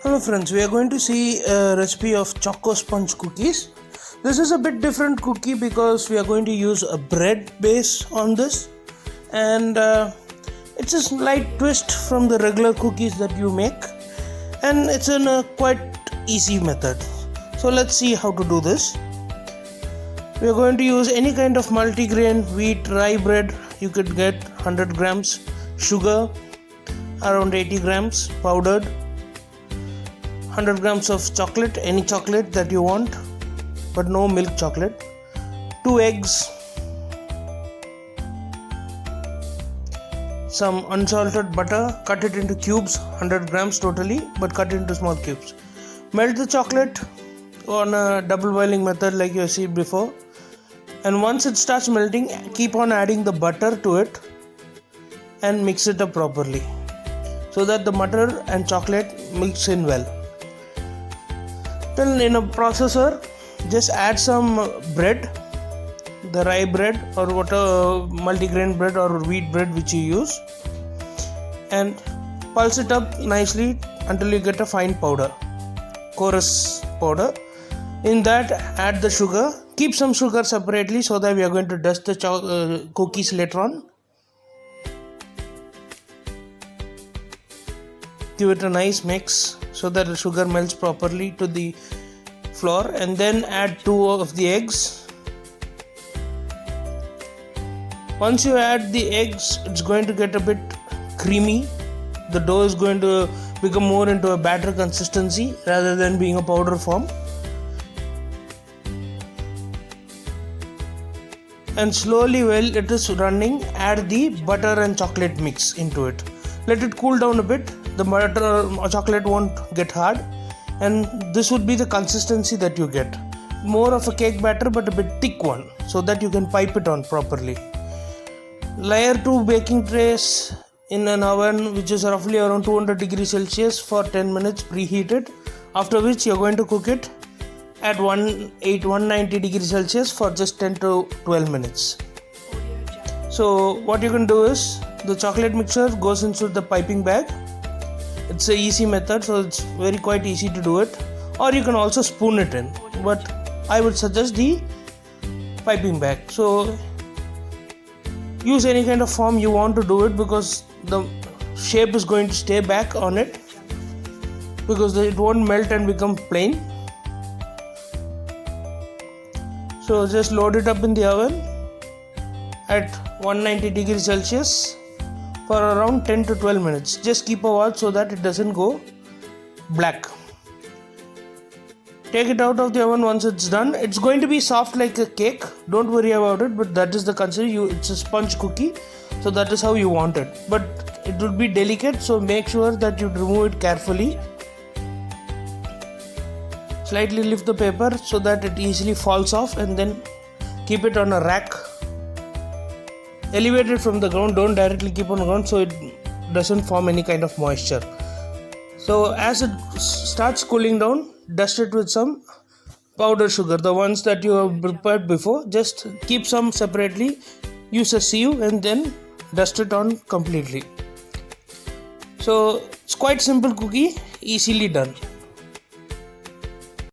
Hello friends, we are going to see a recipe of Choco sponge cookies. This is a bit different cookie because we are going to use a bread base on this, and it's a slight twist from the regular cookies that you make, and it's in a quite easy method. So let's see how to do this. We are going to use any kind of multigrain wheat rye bread. You could get 100 grams, sugar around 80 grams powdered, 100 grams of chocolate, any chocolate that you want, but no milk chocolate, 2 eggs, some unsalted butter, cut it into cubes, 100 grams totally, but cut it into small cubes. Melt the chocolate on a double boiling method like you have seen before, and once it starts melting, keep on adding the butter to it and mix it up properly so that the butter and chocolate mix in well. Then in a processor, just add some bread, the rye bread or whatever multigrain bread or wheat bread which you use, and pulse it up nicely until you get a fine powder, coarse powder. In that, add the sugar. Keep some sugar separately so that we are going to dust the cookies later on. Give it a nice mix so that the sugar melts properly to the flour, and then add 2 of the eggs. Once you add the eggs, it's going to get a bit creamy. The dough is going to become more into a batter consistency rather than being a powder form. And slowly, while it is running, add the butter and chocolate mix into it. Let it cool down a bit. The butter or chocolate won't get hard, and this would be the consistency that you get. More of a cake batter, but a bit thick one, so that you can pipe it on properly. Layer 2 baking trays in an oven which is roughly around 200 degrees Celsius for 10 minutes preheated, after which you are going to cook it at 190 degrees Celsius for just 10 to 12 minutes. So what you can do is, the chocolate mixture goes into the piping bag. It's an easy method, so it's quite easy to do it, or you can also spoon it in, but I would suggest the piping bag. So use any kind of form you want to do it, because the shape is going to stay back on it, because it won't melt and become plain. So just load it up in the oven at 190 degrees Celsius for around 10 to 12 minutes. Just keep a watch so that it doesn't go black. Take it out of the oven once it's done. It's going to be soft like a cake, don't worry about it, but that is the consistency. It's a sponge cookie, so that is how you want it, but it would be delicate, so make sure that you remove it carefully. Slightly lift the paper so that it easily falls off, and then keep it on a rack. Elevate it from the ground, don't directly keep on the ground so it doesn't form any kind of moisture. So as it starts cooling down, dust it with some powdered sugar, the ones that you have prepared before. Just keep some separately, use a sieve, and then dust it on completely. So it's quite simple cookie, easily done.